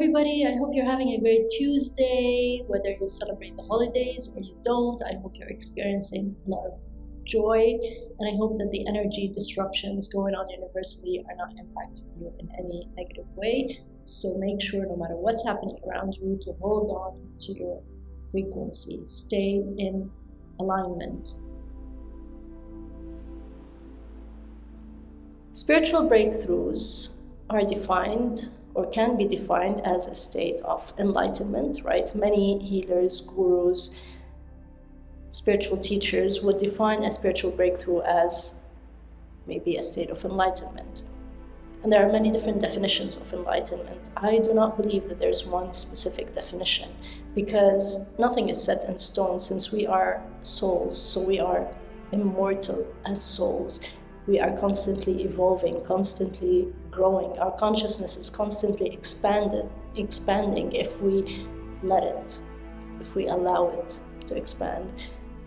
everybody. I hope you're having a great Tuesday, whether you celebrate the holidays or you don't. I hope you're experiencing a lot of joy, and I hope that the energy disruptions going on universally are not impacting you in any negative way. So make sure, no matter what's happening around you, to hold on to your frequency. Stay in alignment. Spiritual breakthroughs are defined or can be defined as a state of enlightenment, right? Many healers, gurus, spiritual teachers would define a spiritual breakthrough as maybe a state of enlightenment. And there are many different definitions of enlightenment. I do not believe that there's one specific definition, because nothing is set in stone, since we are souls, so we are immortal as souls. We are constantly evolving, constantly growing. Our consciousness is constantly expanding if we let it, if we allow it to expand.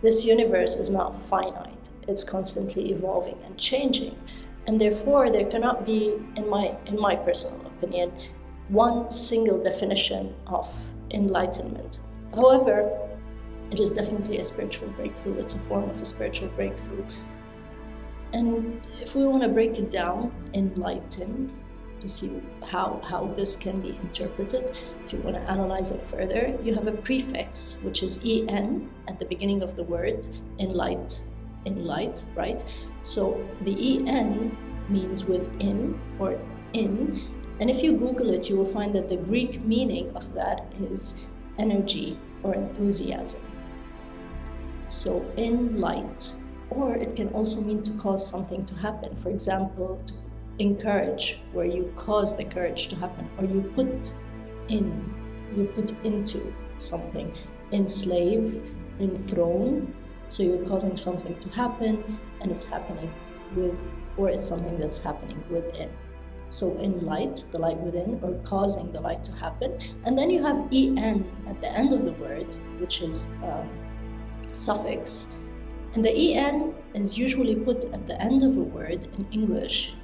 This universe is not finite. It's constantly evolving and changing. And therefore, there cannot be, in my personal opinion, one single definition of enlightenment. However, it is definitely a spiritual breakthrough. It's a form of a spiritual breakthrough. And if we want to break it down, enlighten, to see how this can be interpreted, if you want to analyze it further, you have a prefix, which is en at the beginning of the word, in light, right? So the en means within or in, and if you Google it, you will find that the Greek meaning of that is energy or enthusiasm. So in light. Or it can also mean to cause something to happen. For example, to encourage, where you cause the courage to happen, or you put into something. Enslave, enthrone, so you're causing something to happen, and it's happening with, or it's something that's happening within. So in light, the light within, or causing the light to happen. And then you have en at the end of the word, which is a suffix. And the en is usually put at the end of a word in English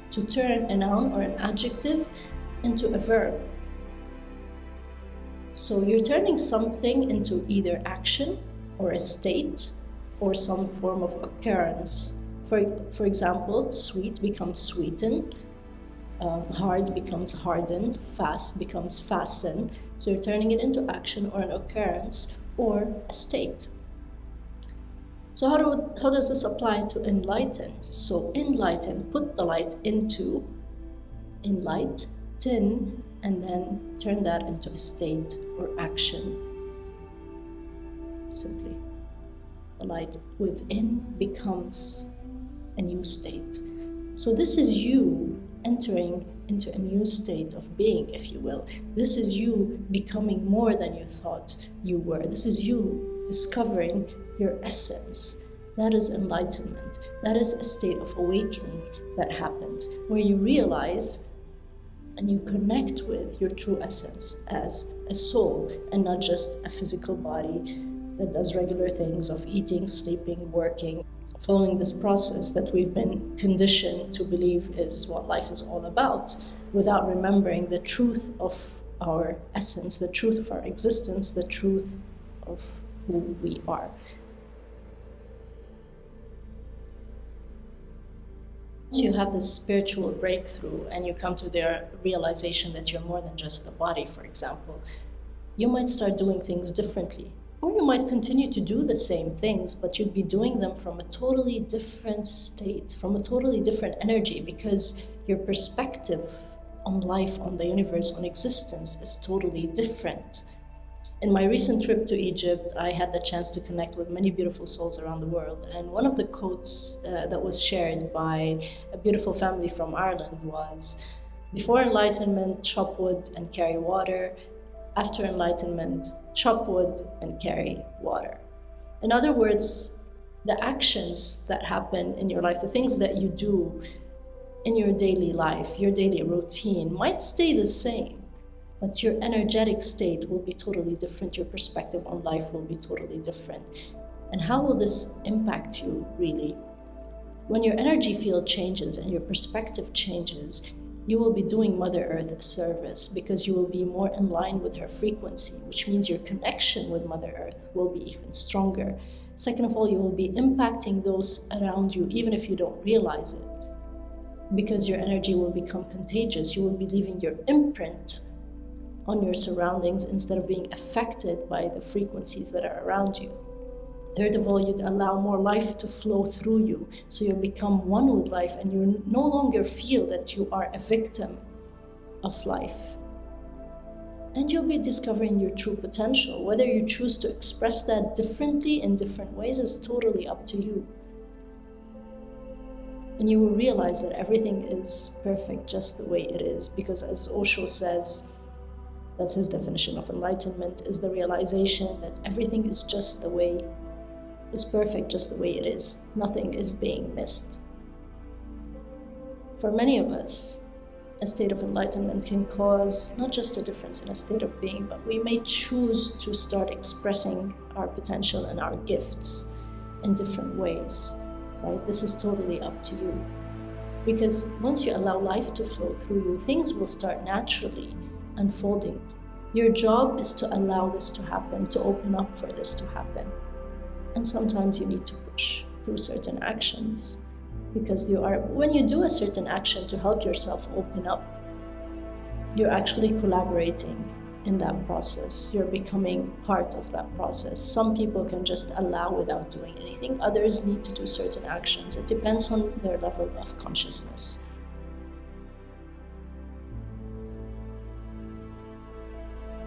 to turn a noun or an adjective into a verb. So you're turning something into either action or a state or some form of occurrence. For example, sweet becomes sweeten, hard becomes harden, fast becomes fasten. So you're turning it into action or an occurrence or a state. So how does this apply to enlighten? So enlighten, put the light into, enlighten, and then turn that into a state or action. Simply, the light within becomes a new state. So this is you entering into a new state of being, if you will. This is you becoming more than you thought you were. This is you discovering your essence. That is enlightenment. That is a state of awakening that happens, where you realize and you connect with your true essence as a soul, and not just a physical body that does regular things of eating, sleeping, working, following this process that we've been conditioned to believe is what life is all about, without remembering the truth of our essence, the truth of our existence, the truth of who we are. Once you have this spiritual breakthrough and you come to the realization that you're more than just the body, for example, you might start doing things differently. Or you might continue to do the same things, but you'd be doing them from a totally different state, from a totally different energy, because your perspective on life, on the universe, on existence is totally different. In my recent trip to Egypt, I had the chance to connect with many beautiful souls around the world. And one of the quotes that was shared by a beautiful family from Ireland was, "Before enlightenment, chop wood and carry water. After enlightenment, chop wood and carry water." In other words, the actions that happen in your life, the things that you do in your daily life, your daily routine, might stay the same, but your energetic state will be totally different. Your perspective on life will be totally different. And how will this impact you, really? When your energy field changes and your perspective changes, you will be doing Mother Earth a service, because you will be more in line with her frequency, which means your connection with Mother Earth will be even stronger. Second of all, you will be impacting those around you, even if you don't realize it, because your energy will become contagious. You will be leaving your imprint on your surroundings instead of being affected by the frequencies that are around you. Third of all, you'd allow more life to flow through you, so you'll become one with life, and you no longer feel that you are a victim of life. And you'll be discovering your true potential. Whether you choose to express that differently in different ways is totally up to you. And you will realize that everything is perfect just the way it is, because as Osho says, that's his definition of enlightenment, is the realization that everything is just the way it's perfect, just the way it is. Nothing is being missed. For many of us, a state of enlightenment can cause not just a difference in a state of being, but we may choose to start expressing our potential and our gifts in different ways, right? This is totally up to you. Because once you allow life to flow through you, things will start naturally unfolding. Your job is to allow this to happen, to open up for this to happen. And sometimes you need to push through certain actions, because when you do a certain action to help yourself open up, you're actually collaborating in that process. You're becoming part of that process. Some people can just allow without doing anything. Others need to do certain actions. It depends on their level of consciousness.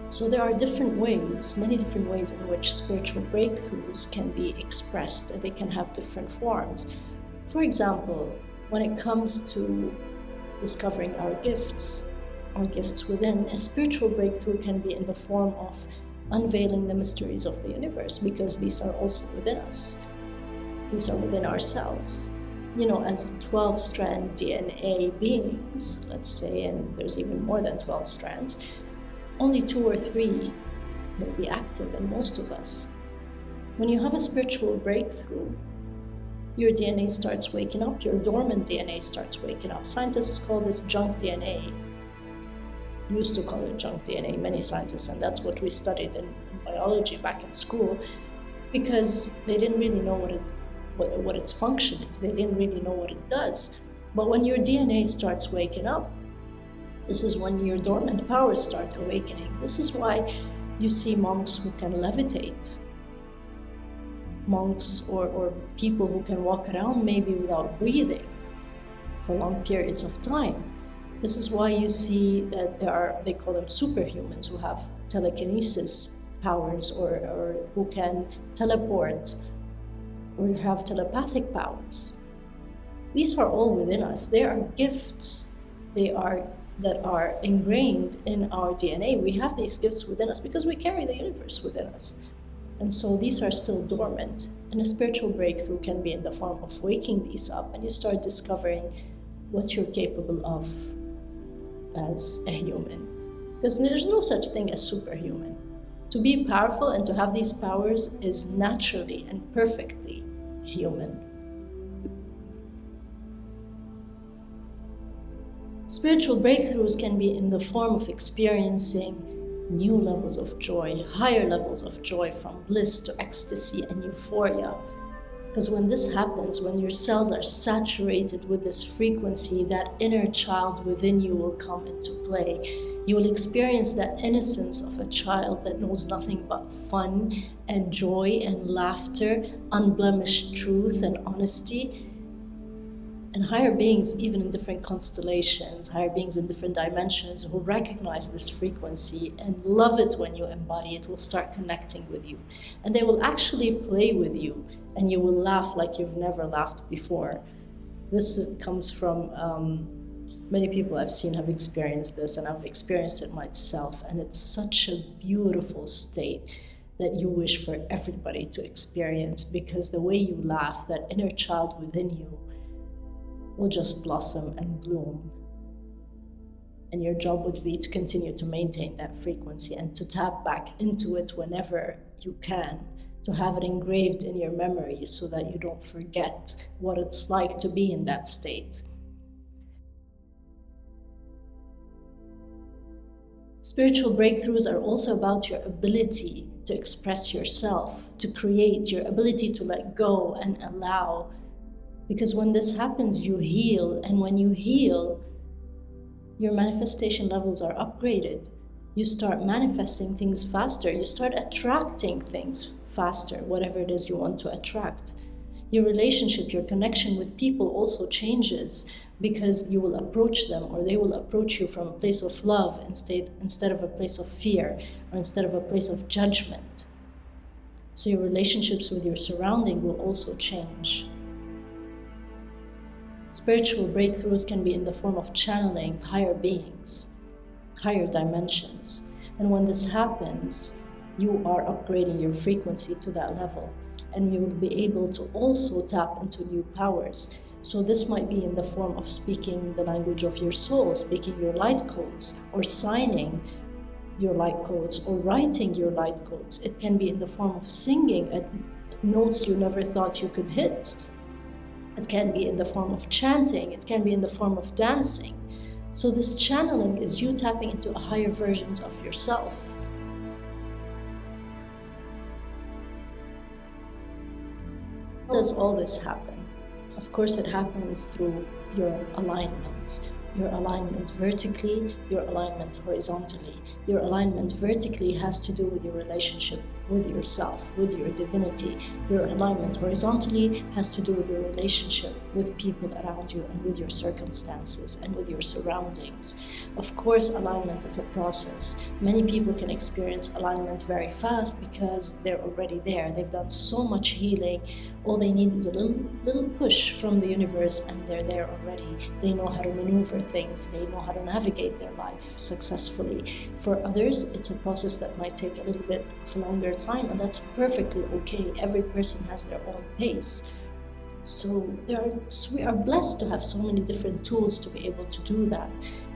So there are different ways, many different ways in which spiritual breakthroughs can be expressed, and they can have different forms. For example, when it comes to discovering our gifts within, a spiritual breakthrough can be in the form of unveiling the mysteries of the universe, because these are also within us. These are within ourselves. As 12-strand DNA beings, let's say, and there's even more than 12 strands, only 2 or 3 may be active in most of us. When you have a spiritual breakthrough, your DNA starts waking up, your dormant DNA starts waking up. Scientists call this junk DNA. Used to call it junk DNA, many scientists, and that's what we studied in biology back in school, because they didn't really know what its function is. They didn't really know what it does. But when your DNA starts waking up, this is when your dormant powers start awakening. This is why you see monks who can levitate. Monks or people who can walk around maybe without breathing for long periods of time. This is why you see that they call them superhumans, who have telekinesis powers or who can teleport or have telepathic powers. These are all within us. They are gifts. That are ingrained in our DNA. We have these gifts within us because we carry the universe within us. And so these are still dormant. And a spiritual breakthrough can be in the form of waking these up, and you start discovering what you're capable of as a human. Because there's no such thing as superhuman. To be powerful and to have these powers is naturally and perfectly human. Spiritual breakthroughs can be in the form of experiencing new levels of joy, higher levels of joy, from bliss to ecstasy and euphoria. Because when this happens, when your cells are saturated with this frequency, that inner child within you will come into play. You will experience that innocence of a child that knows nothing but fun and joy and laughter, unblemished truth and honesty. And higher beings, even in different constellations, higher beings in different dimensions, who recognize this frequency and love it when you embody it, will start connecting with you. And they will actually play with you, and you will laugh like you've never laughed before. This comes from many people I've seen have experienced this, and I've experienced it myself. And it's such a beautiful state that you wish for everybody to experience, because the way you laugh, that inner child within you will just blossom and bloom. And your job would be to continue to maintain that frequency and to tap back into it whenever you can, to have it engraved in your memory so that you don't forget what it's like to be in that state. Spiritual breakthroughs are also about your ability to express yourself, to create, your ability to let go and allow. Because when this happens, you heal, and when you heal, your manifestation levels are upgraded. You start manifesting things faster, you start attracting things faster, whatever it is you want to attract. Your relationship, your connection with people also changes, because you will approach them, or they will approach you from a place of love instead of a place of fear, or instead of a place of judgment. So your relationships with your surrounding will also change. Spiritual breakthroughs can be in the form of channeling higher beings, higher dimensions. And when this happens, you are upgrading your frequency to that level, and you will be able to also tap into new powers. So this might be in the form of speaking the language of your soul, speaking your light codes, or signing your light codes, or writing your light codes. It can be in the form of singing at notes you never thought you could hit. It can be in the form of chanting. It can be in the form of dancing. So this channeling is you tapping into a higher versions of yourself. How does all this happen? Of course, it happens through your alignment. Your alignment vertically, your alignment horizontally. Your alignment vertically has to do with your relationship with yourself, with your divinity. Your alignment horizontally has to do with your relationship with people around you, and with your circumstances, and with your surroundings. Of course, alignment is a process. Many people can experience alignment very fast because they're already there. They've done so much healing. All they need is a little push from the universe, and they're there already. They know how to maneuver things. They know how to navigate their life successfully. For others, it's a process that might take a little bit of a longer time, and that's perfectly okay. Every person has their own pace. So we are blessed to have so many different tools to be able to do that.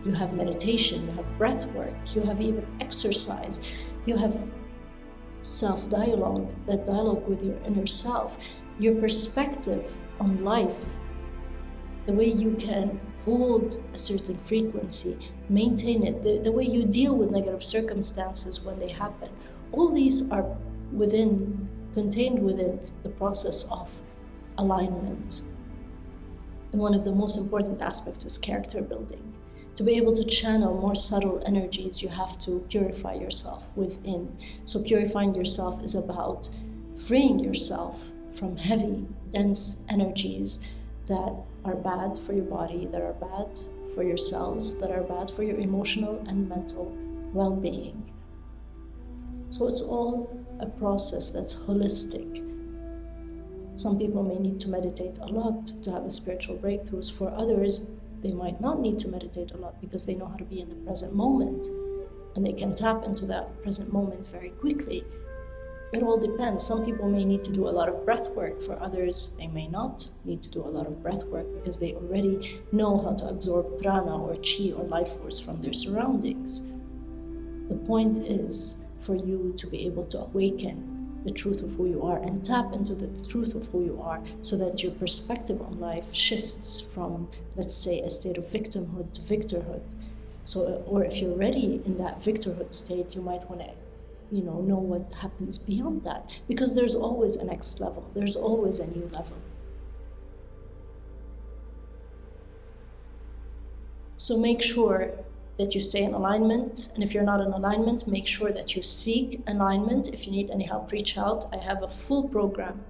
You have meditation, you have breath work, you have even exercise, you have self-dialogue, that dialogue with your inner self, your perspective on life, the way you can hold a certain frequency, maintain it, the way you deal with negative circumstances when they happen. All these are contained within the process of alignment. And one of the most important aspects is character building. To be able to channel more subtle energies, you have to purify yourself within. So purifying yourself is about freeing yourself from heavy, dense energies that are bad for your body, that are bad for your cells, that are bad for your emotional and mental well-being. So it's all a process that's holistic. Some people may need to meditate a lot to have a spiritual breakthroughs. For others, they might not need to meditate a lot because they know how to be in the present moment, and they can tap into that present moment very quickly. It all depends. Some people may need to do a lot of breath work. For others, they may not need to do a lot of breath work because they already know how to absorb prana or chi or life force from their surroundings. The point is for you to be able to awaken the truth of who you are and tap into the truth of who you are, so that your perspective on life shifts from, let's say, a state of victimhood to victorhood. So, or if you're already in that victorhood state, you might want to know what happens beyond that, because there's always a next level, there's always a new level. So make sure that you stay in alignment, and if you're not in alignment, make sure that you seek alignment. If you need any help, reach out. I have a full program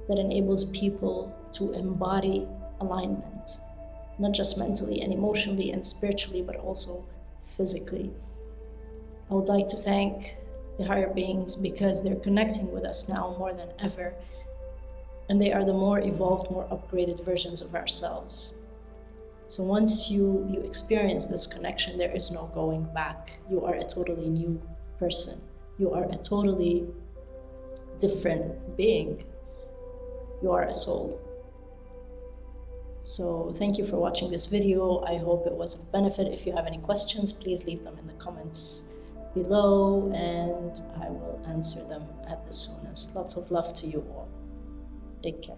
that enables people to embody alignment, not just mentally and emotionally and spiritually, but also physically. I would like to thank the higher beings, because they're connecting with us now more than ever, and they are the more evolved, more upgraded versions of ourselves. So once you experience this connection, there is no going back. You are a totally new person. You are a totally different being. You are a soul. So thank you for watching this video. I hope it was of benefit. If you have any questions, please leave them in the comments below, and I will answer them at the soonest. Lots of love to you all. Take care.